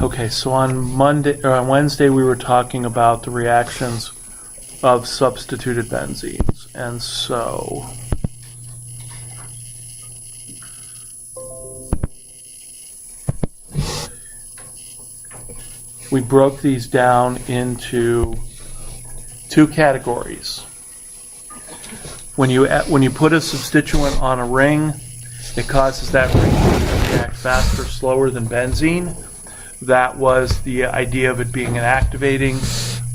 Okay, so on Monday or on Wednesday we were talking about the reactions of substituted benzenes, and so we broke these down into two categories. When you put a substituent on a ring, it causes that ring to react faster, slower than benzene. That was the idea of it being an activating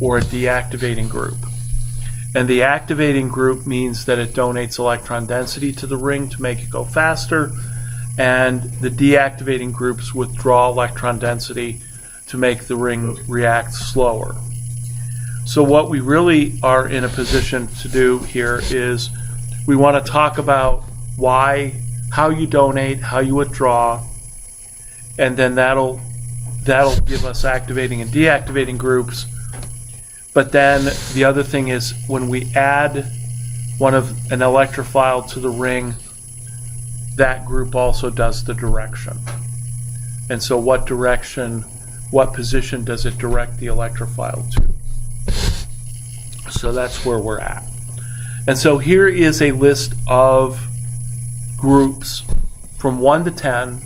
or a deactivating group. And the activating group means that it donates electron density to the ring to make it go faster, and the deactivating groups withdraw electron density to make the ring react slower. So what we really are in a position to do here is we want to talk about how you donate, how you withdraw, and then that'll give us activating and deactivating groups. But then the other thing is when we add an electrophile to the ring, that group also does the direction. And so what position does it direct the electrophile to? So that's where we're at. And so here is a list of groups from 1 to 10.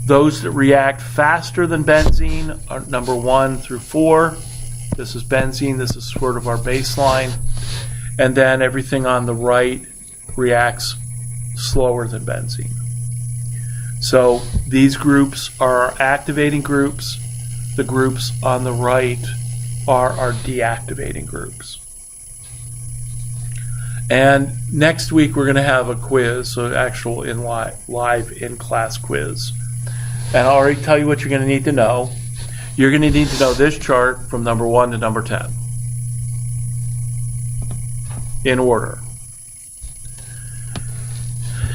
Those that react faster than benzene are number 1 through 4. This is benzene. This is sort of our baseline. And then everything on the right reacts slower than benzene. So these groups are our activating groups. The groups on the right are our deactivating groups. And next week we're going to have a quiz, so actual live in-class quiz. And I'll already tell you what you're going to need to know. You're going to need to know this chart from number 1 to number 10 in order.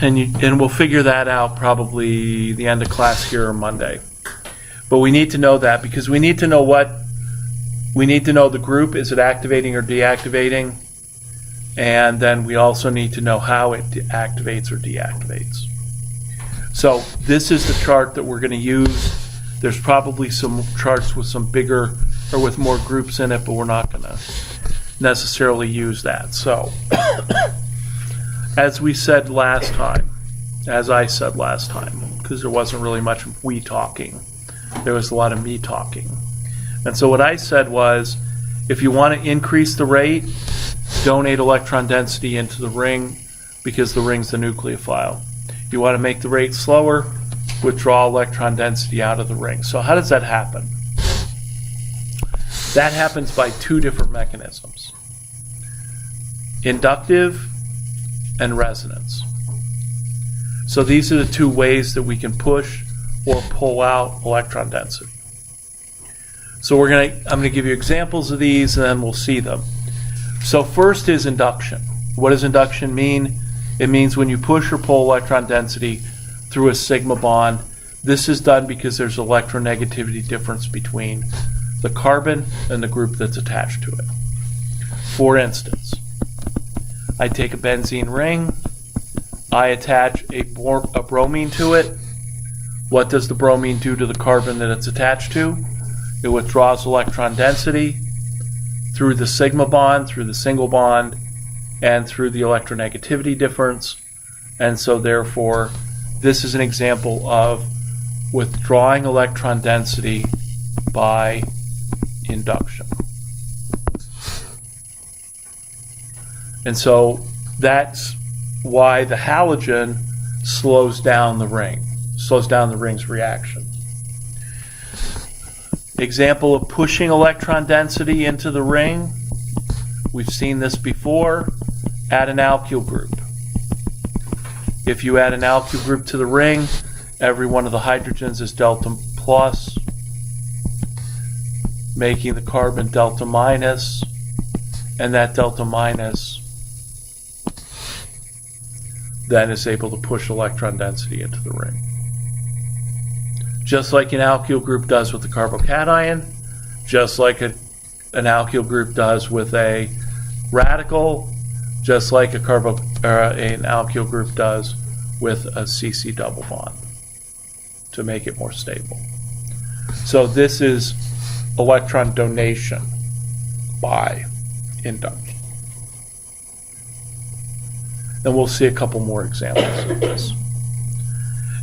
And we'll figure that out probably the end of class here on Monday. But we need to know that because we need to know the group. Is it activating or deactivating? And then we also need to know how it activates or deactivates. So this is the chart that we're going to use. There's probably some charts with some bigger or with more groups in it, but we're not going to necessarily use that. So as I said last time, because there wasn't really much we talking, there was a lot of me talking. And so what I said was, if you want to increase the rate, donate electron density into the ring because the ring's the nucleophile. You want to make the rate slower, withdraw electron density out of the ring. So how does that happen? That happens by two different mechanisms: inductive and resonance. So these are the two ways that we can push or pull out electron density. So I'm going to give you examples of these and then we'll see them. So first is induction. What does induction mean? It means when you push or pull electron density through a sigma bond. This is done because there's electronegativity difference between the carbon and the group that's attached to it. For instance, I take a benzene ring, I attach a bromine to it. What does the bromine do to the carbon that it's attached to? It withdraws electron density through the sigma bond, through the single bond, and through the electronegativity difference. And so therefore, this is an example of withdrawing electron density by induction. And so that's why the halogen slows down the ring's reaction. Example of pushing electron density into the ring. We've seen this before. Add an alkyl group. If you add an alkyl group to the ring, every one of the hydrogens is delta plus, making the carbon delta minus, and that delta minus then is able to push electron density into the ring. Just like an alkyl group does with the carbocation, just like an alkyl group does with a radical, just like an alkyl group does with a CC double bond to make it more stable. So this is electron donation by induction. And we'll see a couple more examples of this.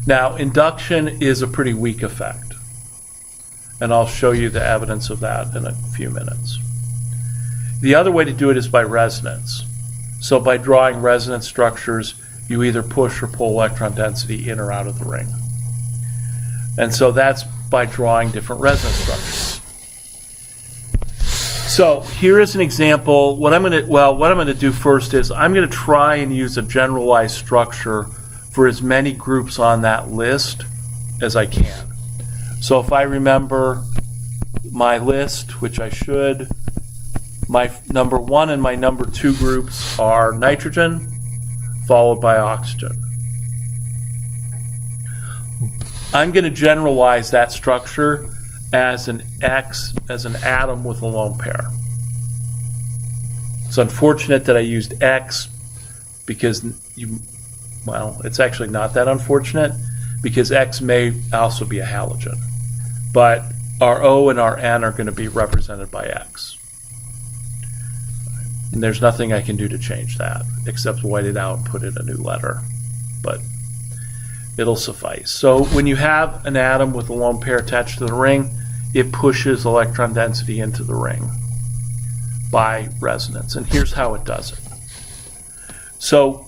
Now, induction is a pretty weak effect, and I'll show you the evidence of that in a few minutes. The other way to do it is by resonance. So by drawing resonance structures, you either push or pull electron density in or out of the ring. And so that's by drawing different resonance structures. So here is an example. What I'm going to do first is I'm going to try and use a generalized structure for as many groups on that list as I can. So if I remember my list, which I should, my number 1 and my number 2 groups are nitrogen, followed by oxygen. I'm going to generalize that structure as an atom with a lone pair. It's unfortunate that I used X because it's actually not that unfortunate because X may also be a halogen. But our O and our N are going to be represented by X. And there's nothing I can do to change that except white it out and put in a new letter. But it'll suffice. So when you have an atom with a lone pair attached to the ring, it pushes electron density into the ring by resonance. And here's how it does it. So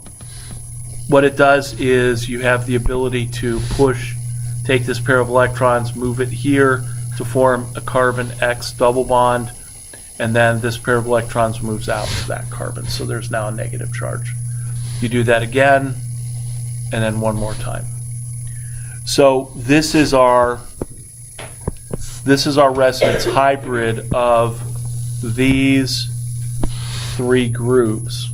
what it does is you have the ability to take this pair of electrons, move it here to form a carbon X double bond, and then this pair of electrons moves out of that carbon. So there's now a negative charge. You do that again, and then one more time. So this is our resonance hybrid of these 3 groups.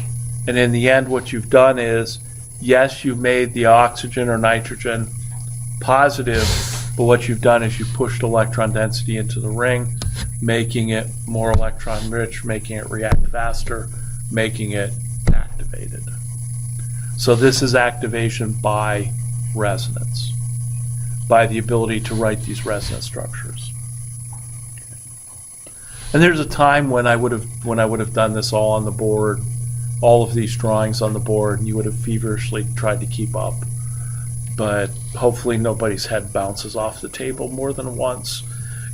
And in the end, what you've done is, yes, you've made the oxygen or nitrogen positive, but what you've done is you pushed electron density into the ring, making it more electron rich, making it react faster, making it activated. So this is activation by resonance, by the ability to write these resonance structures. And there's a time when I would have done this all on the board, all of these drawings on the board, and you would have feverishly tried to keep up. But hopefully nobody's head bounces off the table more than once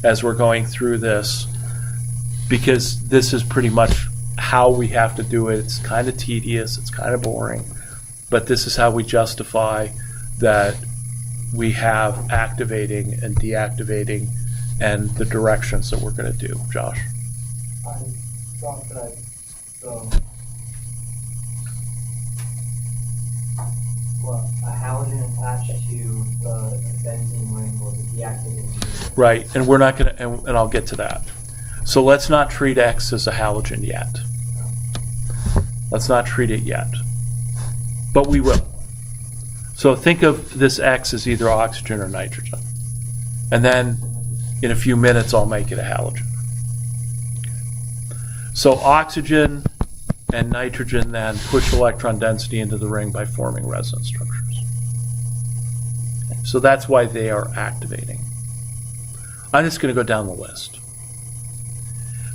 as we're going through this, because this is pretty much how we have to do it. It's kind of tedious, it's kind of boring, but this is how we justify that we have activating and deactivating and the directions that we're going to do. Josh? I thought that a halogen attached to the benzene ring will be deactivated. Right, and we're not going to, and I'll get to that. So let's not treat X as a halogen yet. Let's not treat it yet. But we will. So think of this X as either oxygen or nitrogen. And then in a few minutes I'll make it a halogen. So oxygen and nitrogen then push electron density into the ring by forming resonance structures. So that's why they are activating. I'm just going to go down the list.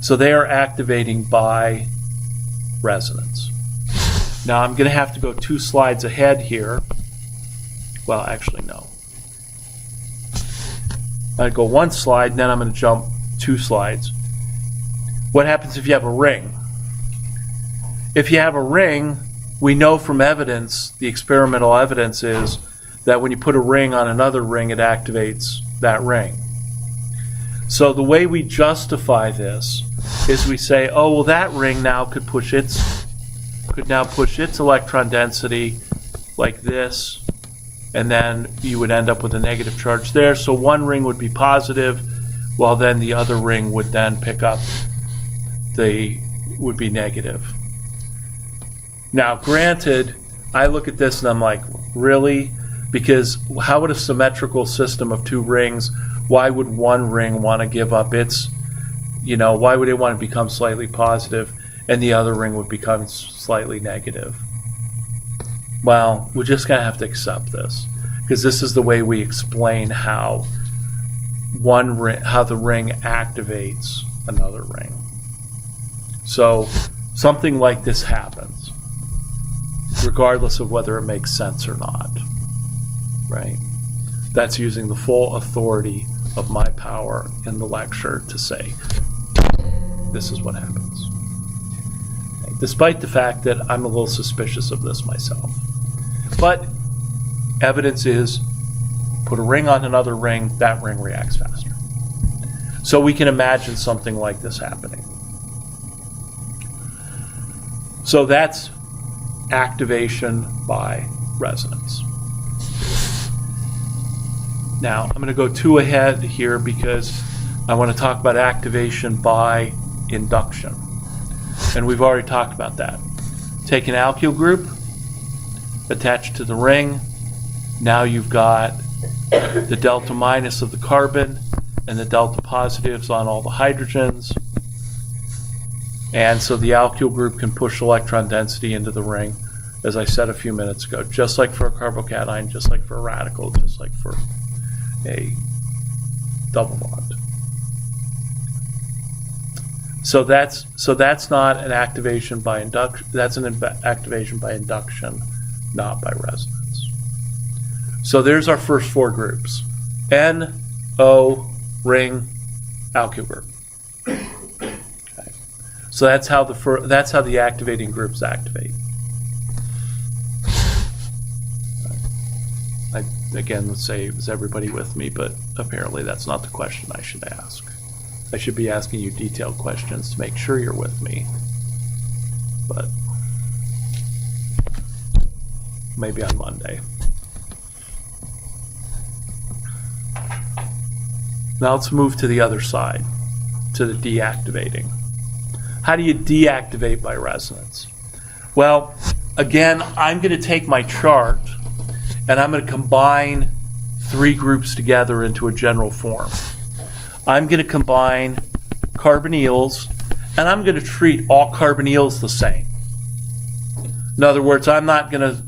So they are activating by resonance. Now I'm going to have to go 2 slides ahead here. Well, actually, no. I go 1 slide, and then I'm going to jump 2 slides. What happens if you have a ring? If you have a ring, we know from evidence, the experimental evidence is that when you put a ring on another ring, it activates that ring. So the way we justify this is we say, oh, well, that ring now could now push its electron density like this, and then you would end up with a negative charge there. So one ring would be positive, while then the other ring would then pick up would be negative. Now, granted, I look at this and I'm like, really? Because how would a symmetrical system of 2 rings, why would one ring want to give up its, why would it want to become slightly positive and the other ring would become slightly negative? Well, we're just going to have to accept this, because this is the way we explain how one ring, how the ring activates another ring. So something like this happens, regardless of whether it makes sense or not, right? That's using the full authority of my power in the lecture to say, this is what happens. Okay? Despite the fact that I'm a little suspicious of this myself. But evidence is, put a ring on another ring, that ring reacts faster. So we can imagine something like this happening. So that's activation by resonance. Now, I'm going to go two ahead here because I want to talk about activation by induction. And we've already talked about that. Take an alkyl group, attach it to the ring. Now you've got the delta minus of the carbon and the delta positives on all the hydrogens. And so the alkyl group can push electron density into the ring, as I said a few minutes ago, just like for a carbocation, just like for a radical, just like for a double bond. So that's not an activation by induction. That's an activation by induction, not by resonance. So there's our first four groups: N, O, ring, alkyl group. Okay. So that's how the activating groups activate. Again, let's say, is everybody with me? But apparently that's not the question I should ask. I should be asking you detailed questions to make sure you're with me. But maybe on Monday. Now let's move to the other side, to the deactivating. How do you deactivate by resonance? Well, again, I'm going to take my chart and I'm going to combine three groups together into a general form. I'm going to combine carbonyls, and I'm going to treat all carbonyls the same. In other words, I'm not going to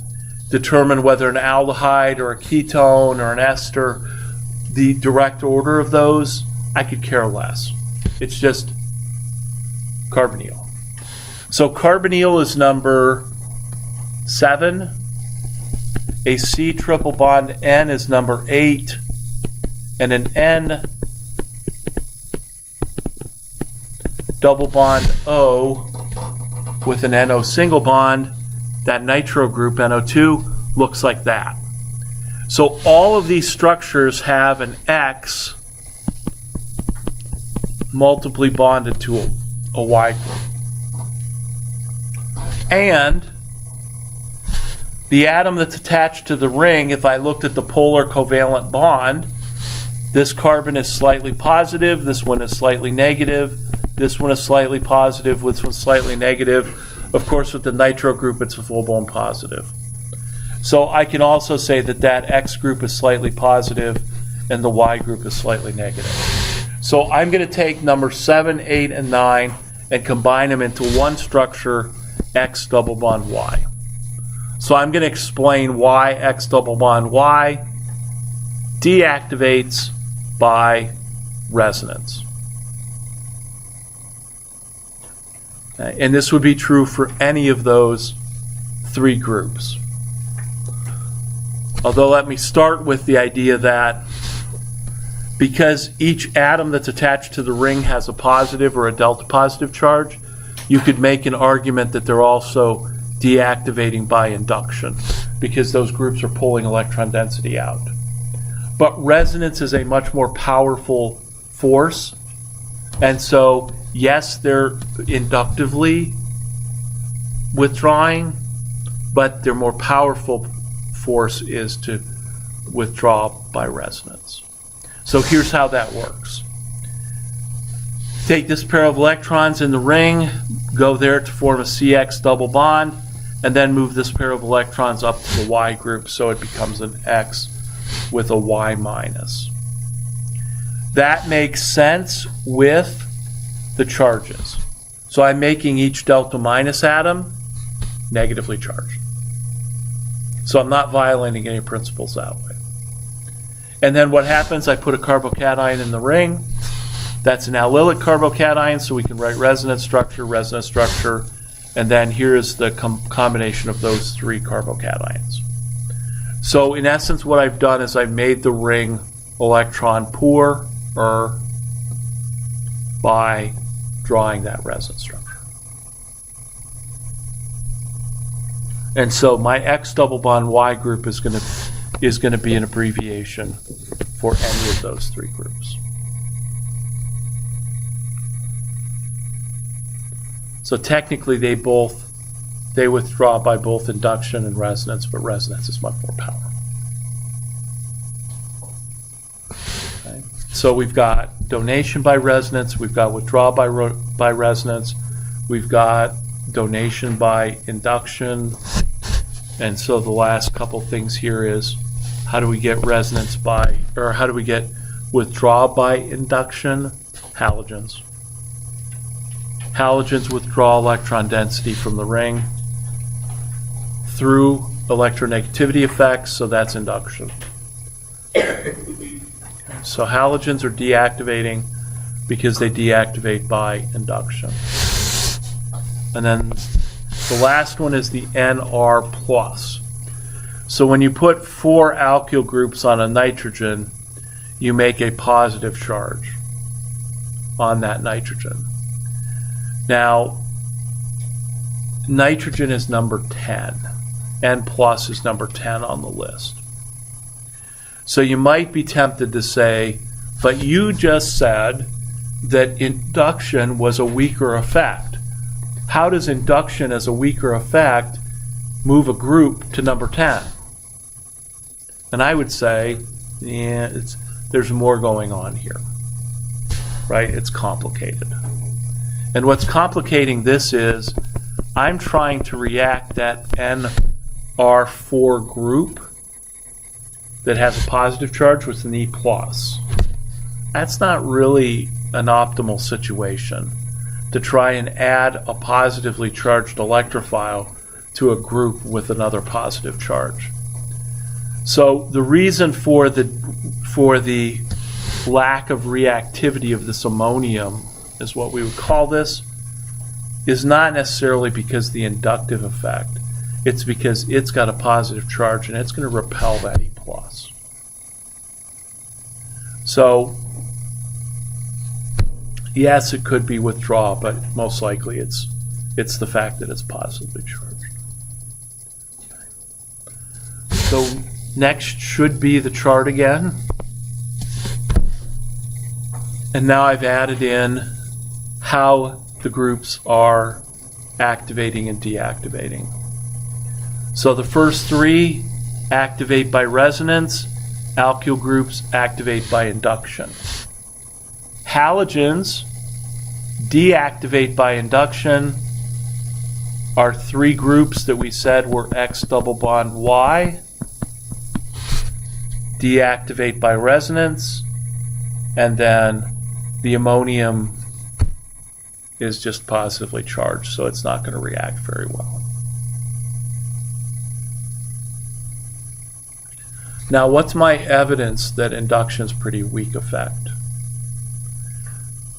determine whether an aldehyde or a ketone or an ester, the direct order of those, I could care less. It's just carbonyl. So carbonyl is number 7. A C triple bond N is number 8, and an N double bond O with an NO single bond, that nitro group NO2 looks like that. So all of these structures have an X multiply bonded to a Y group. And the atom that's attached to the ring, if I looked at the polar covalent bond, this carbon is slightly positive, this one is slightly negative, this one is slightly positive, this one's slightly negative. Of course, with the nitro group, it's a full blown positive. So I can also say that that X group is slightly positive and the Y group is slightly negative. So I'm going to take number 7, 8, and 9 and combine them into one structure, X double bond Y. So I'm going to explain why X double bond Y deactivates by resonance. Okay. And this would be true for any of those three groups. Although let me start with the idea that because each atom that's attached to the ring has a positive or a delta positive charge, you could make an argument that they're also deactivating by induction because those groups are pulling electron density out. But resonance is a much more powerful force, and so yes, they're inductively withdrawing, but their more powerful force is to withdraw by resonance. So here's how that works. Take this pair of electrons in the ring, go there to form a CX double bond, and then move this pair of electrons up to the Y group so it becomes an X with a Y minus. That makes sense with the charges. So I'm making each delta minus atom negatively charged. So I'm not violating any principles that way. And then what happens, I put a carbocation in the ring. That's an allylic carbocation, so we can write resonance structure, and then here's the combination of those three carbocations. So in essence, what I've done is I've made the ring electron poorer by drawing that resonance structure. And so my X double bond Y group is going to be an abbreviation for any of those three groups. So technically they withdraw by both induction and resonance, but resonance is much more powerful. Okay. So we've got donation by resonance, we've got withdrawal by resonance, we've got donation by induction, and so the last couple things here is how do we get resonance by, or how do we get withdrawal by induction? Halogens. Halogens withdraw electron density from the ring through electronegativity effects, so that's induction. So halogens are deactivating because they deactivate by induction. And then the last one is the NR plus. So when you put 4 alkyl groups on a nitrogen, you make a positive charge on that nitrogen. Now, nitrogen is number 10. N plus is number 10 on the list. So you might be tempted to say, but you just said that induction was a weaker effect. How does induction as a weaker effect move a group to number 10? And I would say, yeah, there's more going on here, right? It's complicated. And what's complicating this is I'm trying to react that NR4 group that has a positive charge with an E+. That's not really an optimal situation to try and add a positively charged electrophile to a group with another positive charge. So the reason for the lack of reactivity of this ammonium, is what we would call this, is not necessarily because the inductive effect. It's because it's got a positive charge and it's going to repel that E+. So yes, it could be withdrawal, but most likely it's the fact that it's positively charged. Okay. So next should be the chart again. And now I've added in how the groups are activating and deactivating. So the first 3 activate by resonance, alkyl groups activate by induction. Halogens deactivate by induction are 3 groups that we said were X double bond Y, deactivate by resonance, and then the ammonium is just positively charged, so it's not going to react very well. Now, what's my evidence that induction is a pretty weak effect?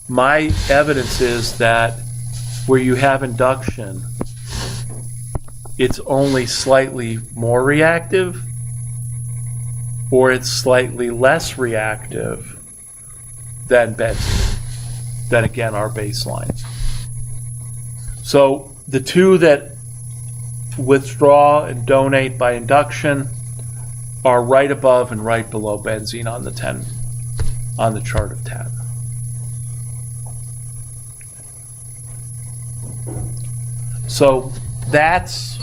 My evidence is that where you have induction, it's only slightly more reactive, or it's slightly less reactive than benzene, than again our baseline. So the 2 that withdraw and donate by induction are right above and right below benzene on the chart of 10. So that's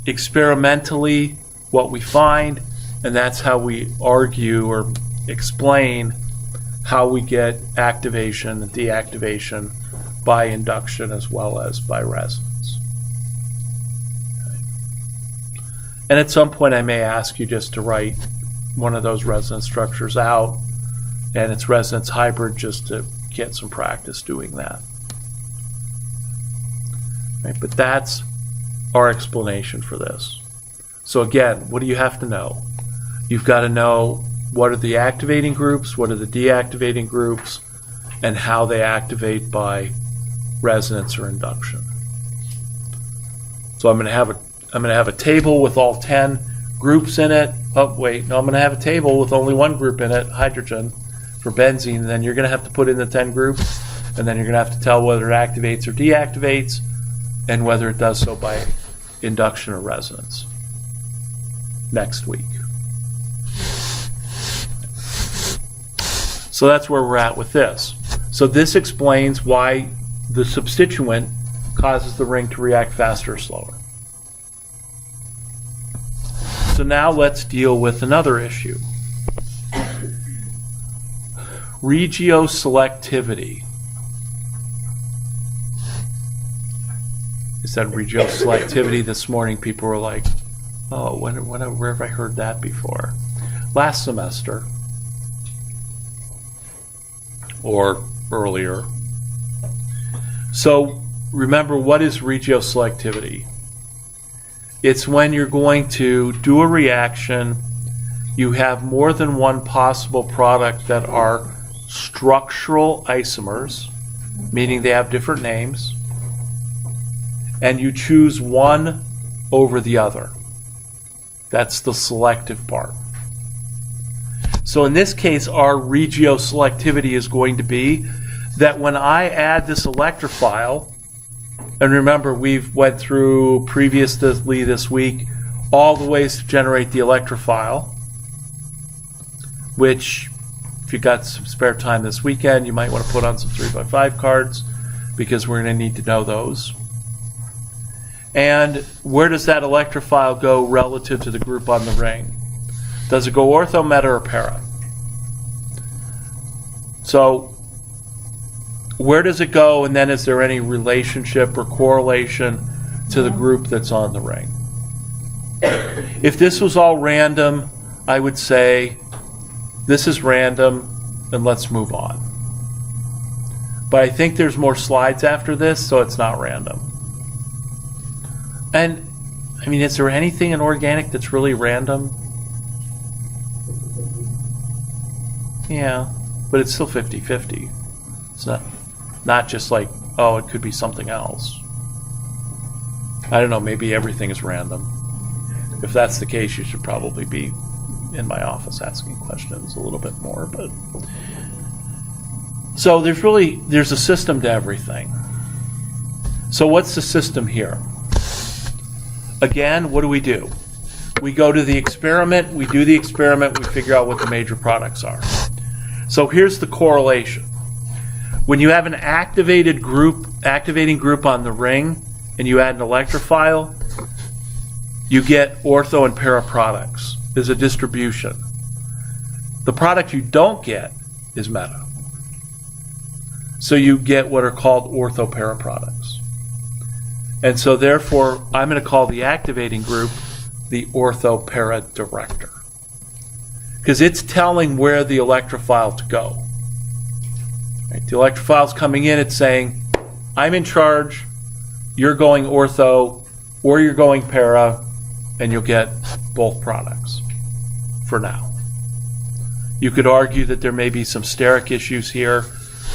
experimentally what we find, and that's how we argue or explain how we get activation and deactivation by induction as well as by resonance. Okay. And at some point I may ask you just to write one of those resonance structures out and its resonance hybrid just to get some practice doing that. Right, but that's our explanation for this. So again, what do you have to know? you've got to know what are the activating groups, what are the deactivating groups, and how they activate by resonance or induction. So I'm going to have a table with all 10 groups in it. Oh wait, no, I'm going to have a table with only one group in it, hydrogen, for benzene. And then you're going to have to put in the 10 groups, and then you're going to have to tell whether it activates or deactivates, and whether it does so by induction or resonance next week. So that's where we're at with this. So this explains why the substituent causes the ring to react faster or slower. So now let's deal with another issue. Regio selectivity. I said Regio selectivity this morning. People were like, oh, where have I heard that before? Last semester or earlier. So remember, what is Regio selectivity? It's when you're going to do a reaction, you have more than one possible product that are structural isomers, meaning they have different names, and you choose one over the other. That's the selective part. So in this case, our Regio selectivity is going to be that when I add this electrophile, and remember, we've went through previously this week all the ways to generate the electrophile, which, if you got some spare time this weekend, you might want to put on some 3x5 cards, because we're going to need to know those. And where does that electrophile go relative to the group on the ring? Does it go ortho, meta, or para? So where does it go, and then is there any relationship or correlation to the group that's on the ring? If this was all random, I would say this is random and let's move on. But I think there's more slides after this, so it's not random. And I mean, is there anything in organic that's really random? Yeah, but it's still 50-50. It's not just like, oh, it could be something else. I don't know, maybe everything is random. If that's the case, you should probably be in my office asking questions a little bit more. But so there's a system to everything. So what's the system here? Again, what do? We go to the experiment, we do the experiment, we figure out what the major products are. So here's the correlation. When you have an activating group on the ring and you add an electrophile, you get ortho and para products. There's a distribution. The product you don't get is meta. So you get what are called ortho-para products. And so therefore, I'm going to call the activating group the ortho-para director, because it's telling where the electrophile to go. Right? The electrophile's coming in, it's saying, I'm in charge, you're going ortho, or you're going para, and you'll get both products for now. You could argue that there may be some steric issues here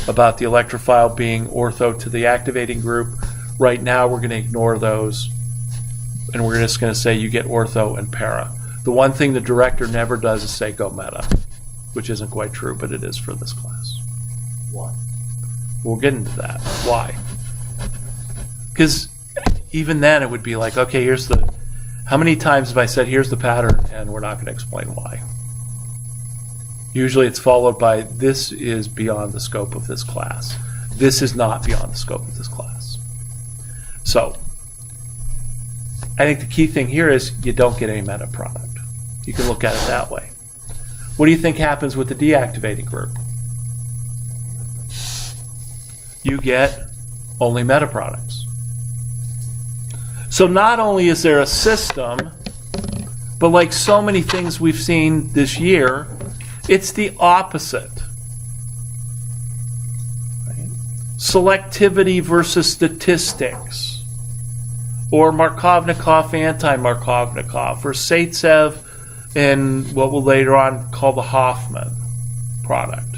about the electrophile being ortho to the activating group. Right now, we're going to ignore those, and we're just going to say you get ortho and para. The one thing the director never does is say go meta, which isn't quite true, but it is for this class. Why? We'll get into that. Why? Because even then, it would be like, okay, here's the... How many times have I said, here's the pattern, and we're not going to explain why? Usually it's followed by, this is beyond the scope of this class. This is not beyond the scope of this class. So, I think the key thing here is you don't get any meta product. You can look at it that way. What do you think happens with the deactivating group? You get only meta products. So not only is there a system, but like so many things we've seen this year, it's the opposite. Right? Selectivity versus statistics, or Markovnikov, anti-Markovnikov, or Zaitsev, in what we'll later on call the Hoffman product.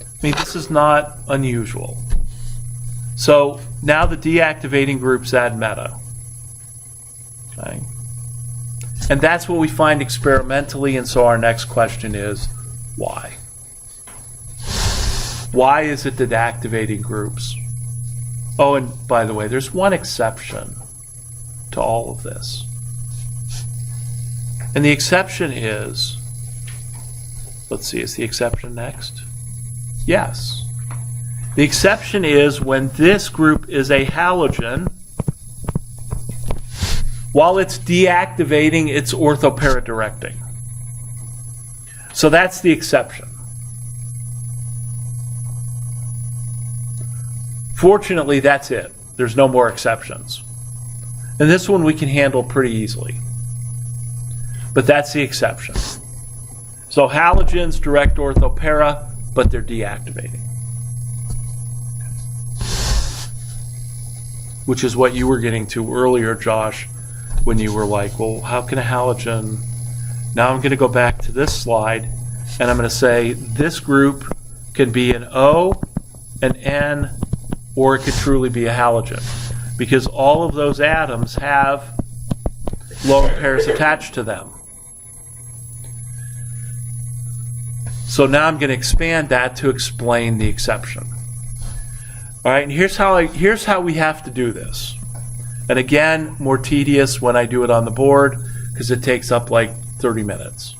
I mean, this is not unusual. So now the deactivating groups add meta. Okay. And that's what we find experimentally, and so our next question is, why? Why is it that activating groups? Oh, and by the way, there's one exception to all of this. And the exception is, let's see, is the exception next? Yes. The exception is when this group is a halogen, while it's deactivating, it's orthopara-directing. So that's the exception. Fortunately, that's it. There's no more exceptions. And this one we can handle pretty easily. But that's the exception. So halogens direct orthopara, but they're deactivating. Which is what you were getting to earlier, Josh, when you were like, well, how can a halogen... Now I'm going to go back to this slide, and I'm going to say this group can be an O, an N, or it could truly be a halogen. Because all of those atoms have lone pairs attached to them. So now I'm going to expand that to explain the exception. All right, and here's how we have to do this. And again, more tedious when I do it on the board because it takes up like 30 minutes.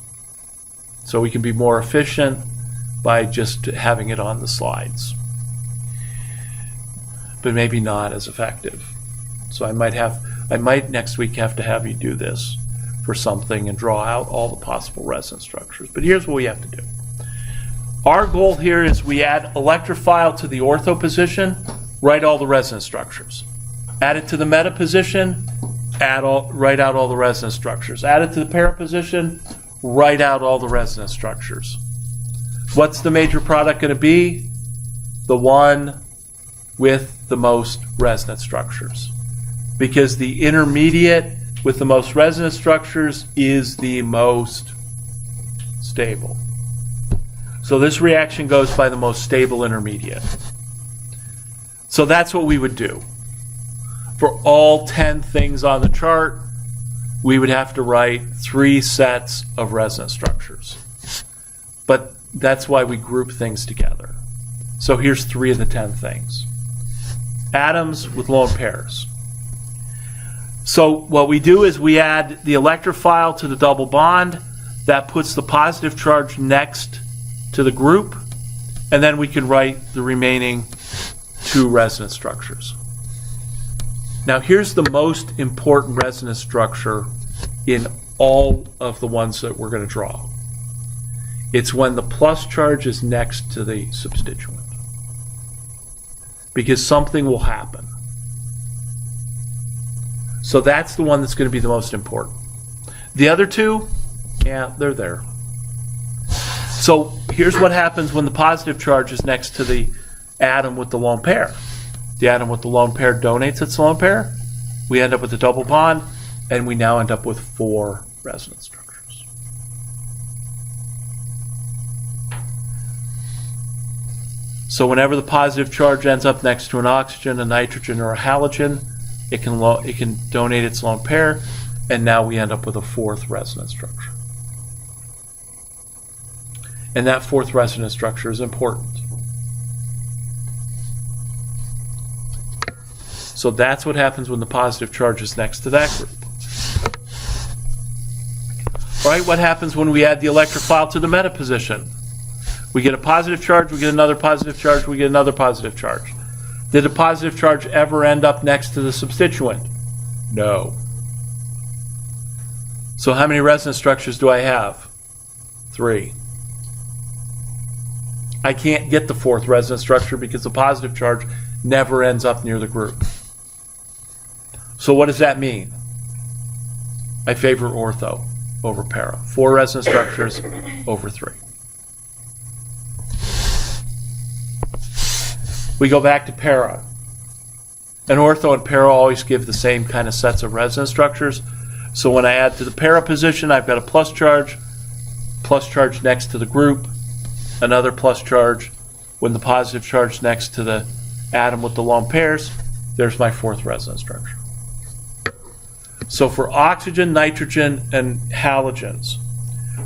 So we can be more efficient by just having it on the slides. But maybe not as effective. So I might next week have to have you do this for something and draw out all the possible resonance structures. But here's what we have to do. Our goal here is we add electrophile to the ortho position, write all the resonance structures. Add it to the meta position, write out all the resonance structures. Add it to the para position, write out all the resonance structures. What's the major product going to be? The one with the most resonance structures. Because the intermediate with the most resonance structures is the most stable. So this reaction goes by the most stable intermediate. So that's what we would do. For all 10 things on the chart, we would have to write 3 sets of resonance structures. But that's why we group things together. So here's 3 of the 10 things. Atoms with lone pairs. So what we do is we add the electrophile to the double bond. That puts the positive charge next to the group, and then we can write the remaining 2 resonance structures. Now here's the most important resonance structure in all of the ones that we're going to draw. It's when the plus charge is next to the substituent. Because something will happen. So that's the one that's going to be the most important. The other 2, yeah, they're there. So here's what happens when the positive charge is next to the atom with the lone pair. The atom with the lone pair donates its lone pair. We end up with a double bond, and we now end up with 4 resonance structures. So whenever the positive charge ends up next to an oxygen, a nitrogen, or a halogen, it can donate its lone pair, and now we end up with a 4th resonance structure. And that 4th resonance structure is important. So that's what happens when the positive charge is next to that group. All right, what happens when we add the electrophile to the meta position? We get a positive charge, we get another positive charge, we get another positive charge. Did the positive charge ever end up next to the substituent? No. So how many resonance structures do I have? 3. I can't get the 4th resonance structure because the positive charge never ends up near the group. So what does that mean? I favor ortho over para. 4 resonance structures over 3. We go back to para. And ortho and para always give the same kind of sets of resonance structures, So when I add to the para position, I've got a plus charge next to the group, another plus charge. When the positive charge next to the atom with the lone pairs, there's my fourth resonance structure. So for oxygen, nitrogen, and halogens,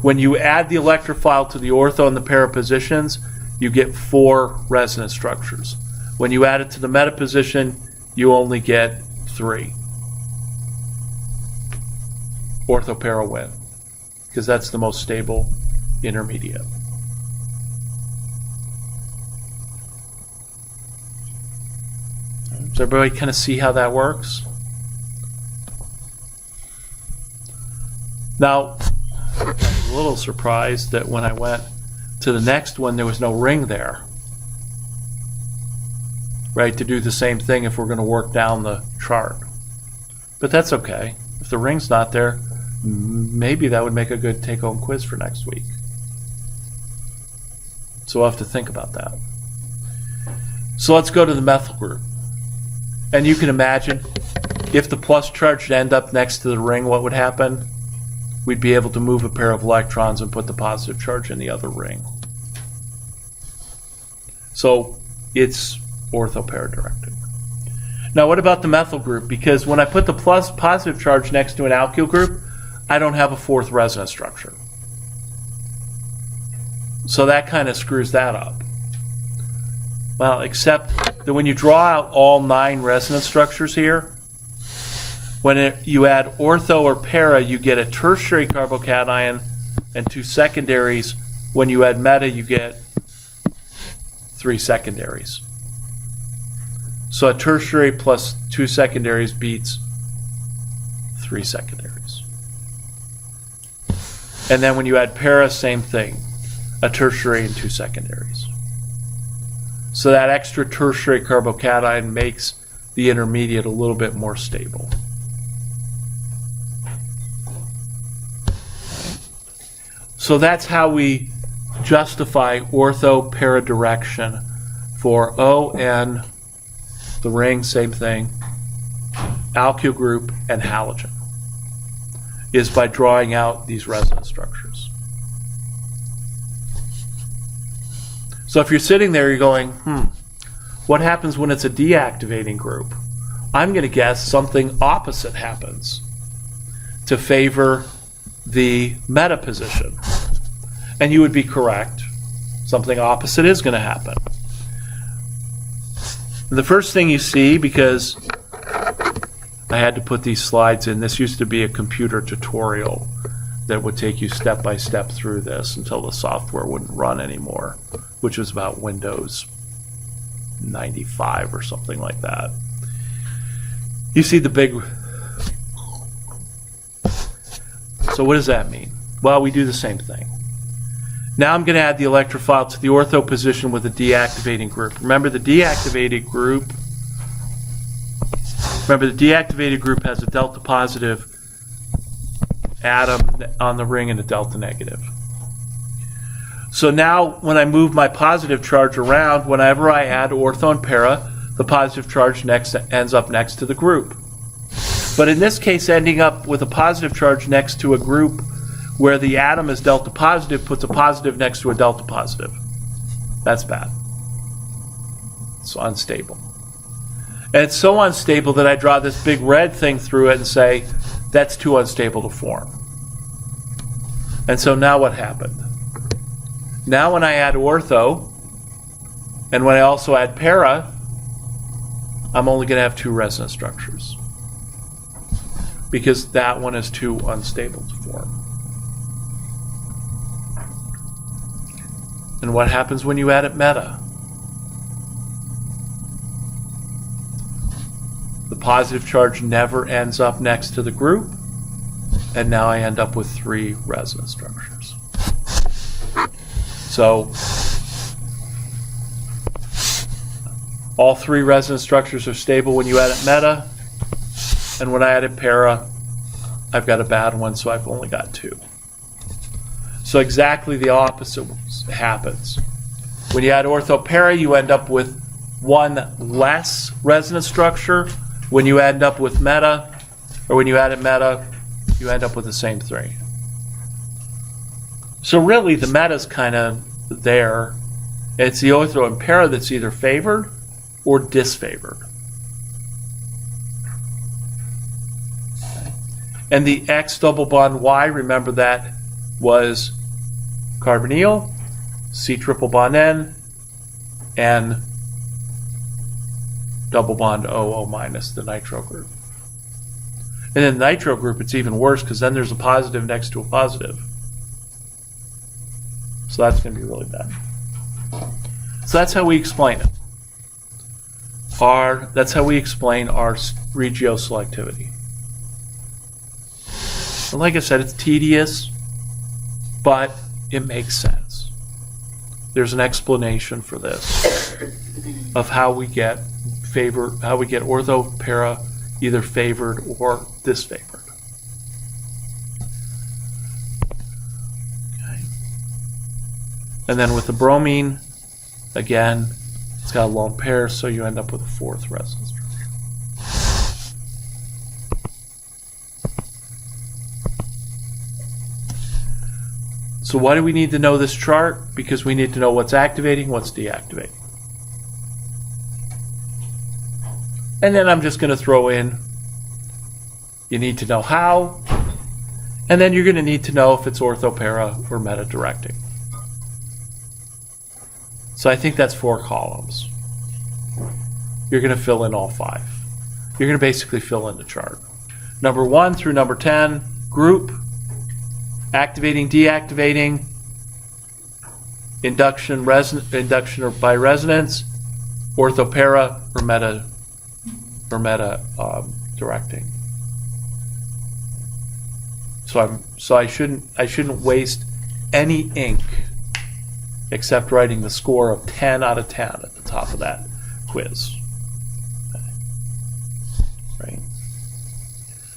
when you add the electrophile to the ortho and the para positions, you get 4 resonance structures. When you add it to the meta position, you only get 3. Ortho-para win, because that's the most stable intermediate. Does everybody kind of see how that works? Now, I was a little surprised that when I went to the next one, there was no ring there. Right, to do the same thing if we're going to work down the chart. But that's okay. If the ring's not there, maybe that would make a good take-home quiz for next week. So we'll have to think about that. So let's go to the methyl group. And you can imagine if the plus charge end up next to the ring, what would happen? We'd be able to move a pair of electrons and put the positive charge in the other ring. So it's ortho-para directed. Now what about the methyl group? Because when I put the positive charge next to an alkyl group, I don't have a fourth resonance structure. So that kind of screws that up. Well, except that when you draw out all 9 resonance structures here, when you add ortho or para, you get a tertiary carbocation and 2 secondaries. When you add meta, you get 3 secondaries. So a tertiary plus 2 secondaries beats 3 secondaries. And then when you add para, same thing, a tertiary and 2 secondaries. So that extra tertiary carbocation makes the intermediate a little bit more stable. So that's how we justify ortho-para direction for ON, the ring, same thing, alkyl group, and halogen, is by drawing out these resonance structures. So if you're sitting there, you're going, what happens when it's a deactivating group? I'm going to guess something opposite happens to favor the meta position. And you would be correct. Something opposite is going to happen. The first thing you see, because I had to put these slides in, this used to be a computer tutorial that would take you step by step through this until the software wouldn't run anymore, which was about Windows 95 or something like that. You see the big... So what does that mean? Well, we do the same thing. Now I'm going to add the electrophile to the ortho position with a deactivating group. Remember the deactivated group has a delta positive atom on the ring and a delta negative. So now when I move my positive charge around, whenever I add ortho and para, the positive charge ends up next to the group. But in this case, ending up with a positive charge next to a group where the atom is delta positive puts a positive next to a delta positive. That's bad. It's unstable. And it's so unstable that I draw this big red thing through it and say, that's too unstable to form. And so now what happened? Now when I add ortho, and when I also add para, I'm only going to have 2 resonance structures, because that one is too unstable to form. And what happens when you add it meta? The positive charge never ends up next to the group, and now I end up with 3 resonance structures. So all 3 resonance structures are stable when you add it meta, and when I add it para, I've got a bad one, so I've only got 2. So exactly the opposite happens. When you add ortho-para, you end up with 1 less resonance structure. When you end up with meta, or when you add it meta, you you end up with the same 3. So really, the meta's kind of there. It's the ortho and para that's either favored or disfavored. Okay. And the X double bond Y, remember that was carbonyl, C triple bond N, and double bond OO minus, the nitro group. And in the nitro group, it's even worse because then there's a positive next to a positive. So that's going to be really bad. So that's how we explain it. That's how we explain our Regio selectivity. And like I said, it's tedious, but it makes sense. There's an explanation for this of how we get ortho para either favored or disfavored. Okay. And then with the bromine, again, it's got a lone pair, so you end up with a 4th resonance structure. So why do we need to know this chart? Because we need to know what's activating, what's deactivating. And then I'm just going to throw in, you need to know how, and then you're going to need to know if it's ortho, para, or meta directing. So I think that's 4 columns. You're going to fill in all 5. You're going to basically fill in the chart. Number 1 through number 10, group, activating, deactivating, induction or by resonance, ortho, para, or meta directing. So I shouldn't waste any ink except writing the score of 10 out of 10 at the top of that quiz. Okay. Right?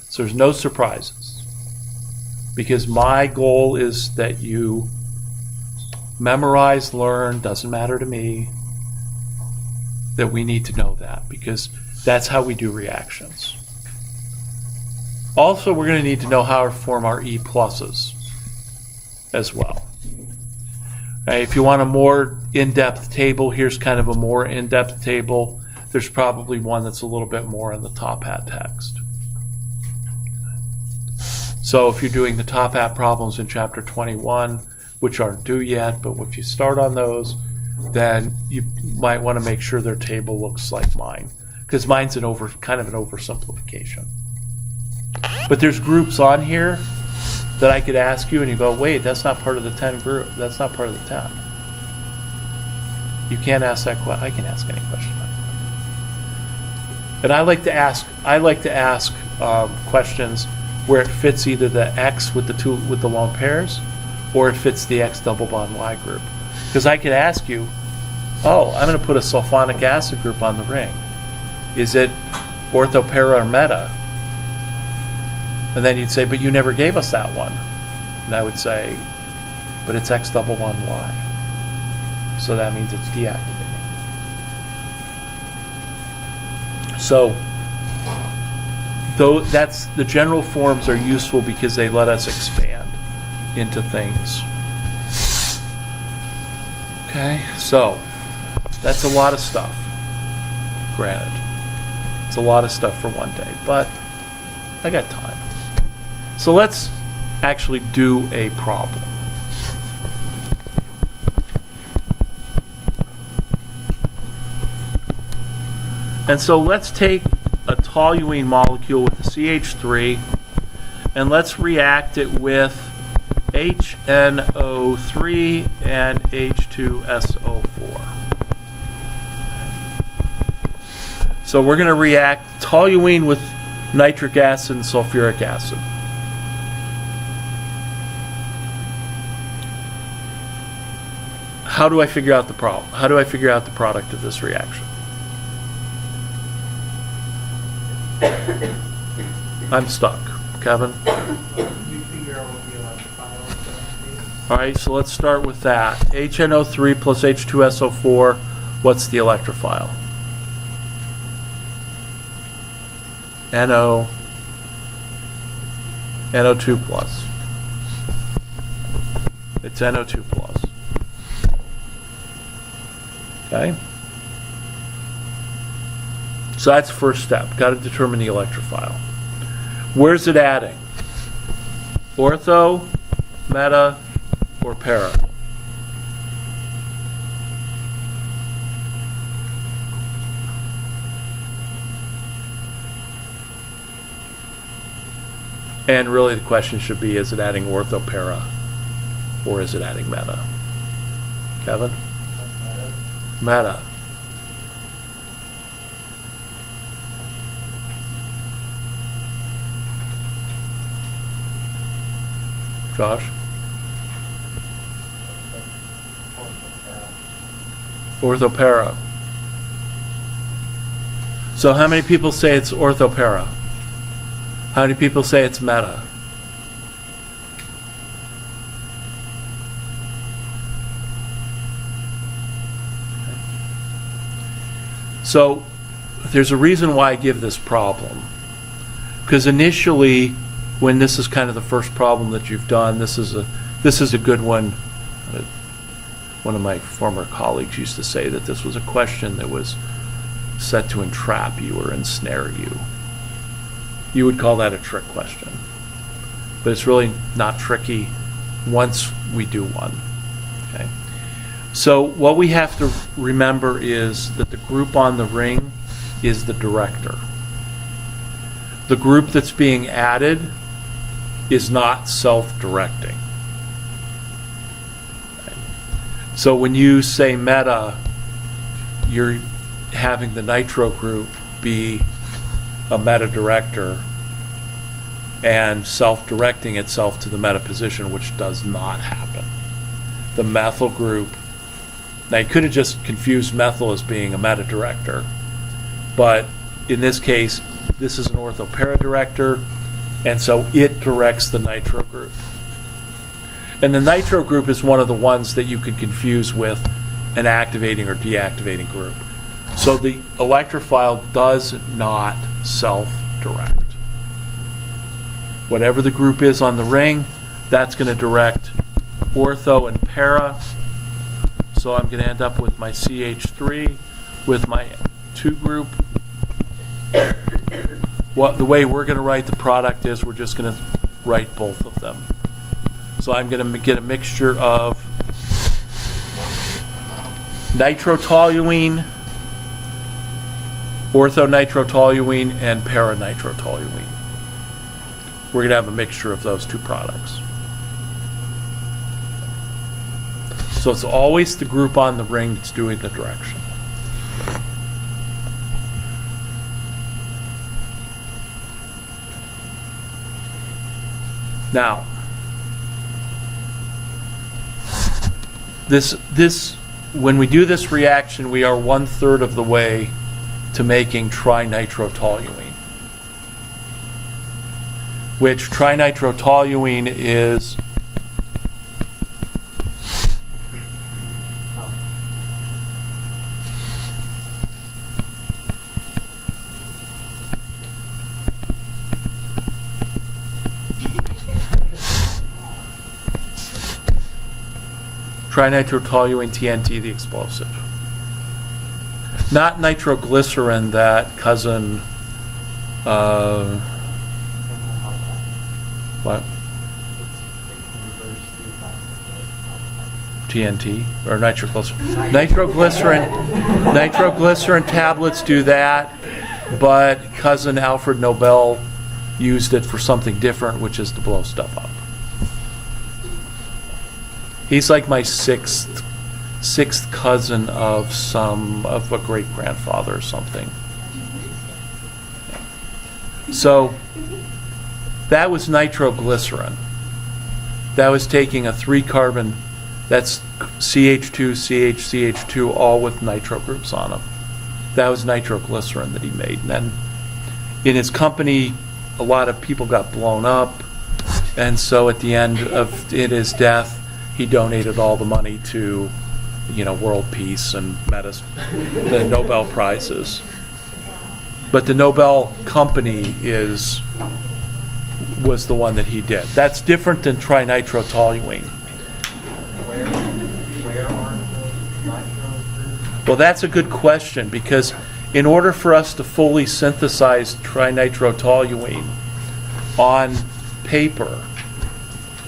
So there's no surprises, because my goal is that you memorize, learn, doesn't matter to me, that we need to know that, because that's how we do reactions. Also, we're going to need to know how to form our E pluses as well. If you want a more in-depth table, here's kind of a more in-depth table. There's probably one that's a little bit more in the top hat text. So if you're doing the top hat problems in chapter 21, which aren't due yet, but if you start on those, then you might want to make sure their table looks like mine, because mine's kind of an oversimplification. But there's groups on here that I could ask you, and you go, wait, that's not part of the 10 group. That's not part of the 10. You can't ask that question. I can ask any question. And I like to ask questions where it fits either the X with the lone pairs, or it fits the X double bond Y group. Because I could ask you, oh, I'm going to put a sulfonic acid group on the ring. Is it ortho, para, or meta? And then you'd say, but you never gave us that one. And I would say, but it's X double bond Y. So that means it's deactivating. So, though that's the general forms are useful because they let us expand into things. Okay, so that's a lot of stuff. Granted, it's a lot of stuff for one day, but I got time. So let's actually do a problem. And so let's take a toluene molecule with a CH3 and let's react it with HNO3 and H2SO4. So we're going to react toluene with nitric acid and sulfuric acid. How do I figure out the problem? How do I figure out the product of this reaction? I'm stuck. Kevin? You figure out what the electrophile is going to be. All right, so let's start with that. HNO3 plus H2SO4, what's the electrophile? NO NO2 plus. It's NO2 plus. Okay? So that's the first step. Got to determine the electrophile. Where's it adding? Ortho, meta, or para? And really the question should be, is it adding ortho, para, or is it adding meta? Kevin? Meta. Josh? Orthopara. So how many people say it's orthopara? How many people say it's meta? So there's a reason why I give this problem. Because initially, when this is kind of the first problem that you've done, this is a good one. One of my former colleagues used to say that this was a question that was set to entrap you or ensnare you. You would call that a trick question. But it's really not tricky once we do one. Okay. So what we have to remember is that the group on the ring is the director. The group that's being added is not self-directing. Okay. So when you say meta, you're having the nitro group be a meta director and self-directing itself to the meta position, which does not happen. The methyl group, now you could have just confused methyl as being a meta director, but in this case, this is an orthopara director, and so it directs the nitro group. And the nitro group is one of the ones that you could confuse with an activating or deactivating group. So the electrophile does not self-direct. Whatever the group is on the ring, that's going to direct ortho and para. So I'm going to end up with my CH3 with my 2 group. The way we're going to write the product is we're just going to write both of them. So I'm going to get a mixture of nitrotoluene, orthonitrotoluene, and paranitrotoluene. We're going to have a mixture of those 2 products. So it's always the group on the ring that's doing the direction. Now, when we do this reaction, we are 1/3 of the way to making trinitrotoluene, which trinitrotoluene is trinitrotoluene TNT, the explosive. Not nitroglycerin, that cousin, what? TNT, or nitroglycerin. Nitroglycerin tablets do that, but cousin Alfred Nobel used it for something different, which is to blow stuff up. He's like my sixth cousin of a great grandfather or something. So that was nitroglycerin. That was taking a 3-carbon, that's CH2, CH, CH2, all with nitro groups on them. That was nitroglycerin that he made. And then in his company, a lot of people got blown up, and so at the end of his death, he donated all the money to, world peace and the Nobel Prizes. But the Nobel company is was the one that he did. That's different than trinitrotoluene. Where are the nitro? Well, that's a good question, because in order for us to fully synthesize trinitrotoluene on paper,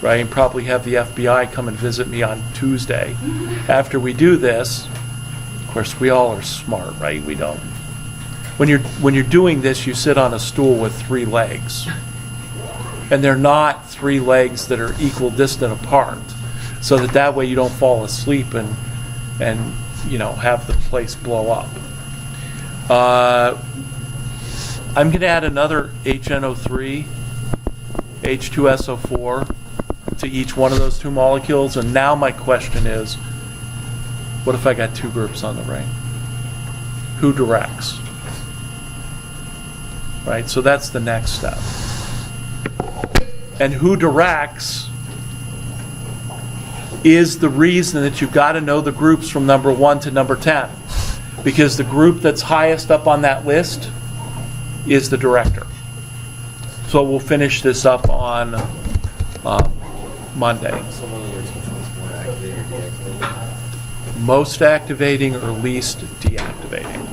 right, and probably have the FBI come and visit me on Tuesday after we do this. Of course, we all are smart, right? We don't. When you're doing this, you sit on a stool with 3 legs, and they're not 3 legs that are equidistant apart, so that way you don't fall asleep and have the place blow up. I'm going to add another HNO3, H2SO4 to each one of those 2 molecules, and now my question is, what if I got 2 groups on the ring? Who directs? Right, so that's the next step. And who directs is the reason that you've got to know the groups from number 1 to number 10. Because the group that's highest up on that list is the director. So we'll finish this up on Monday. Most activating or least deactivating.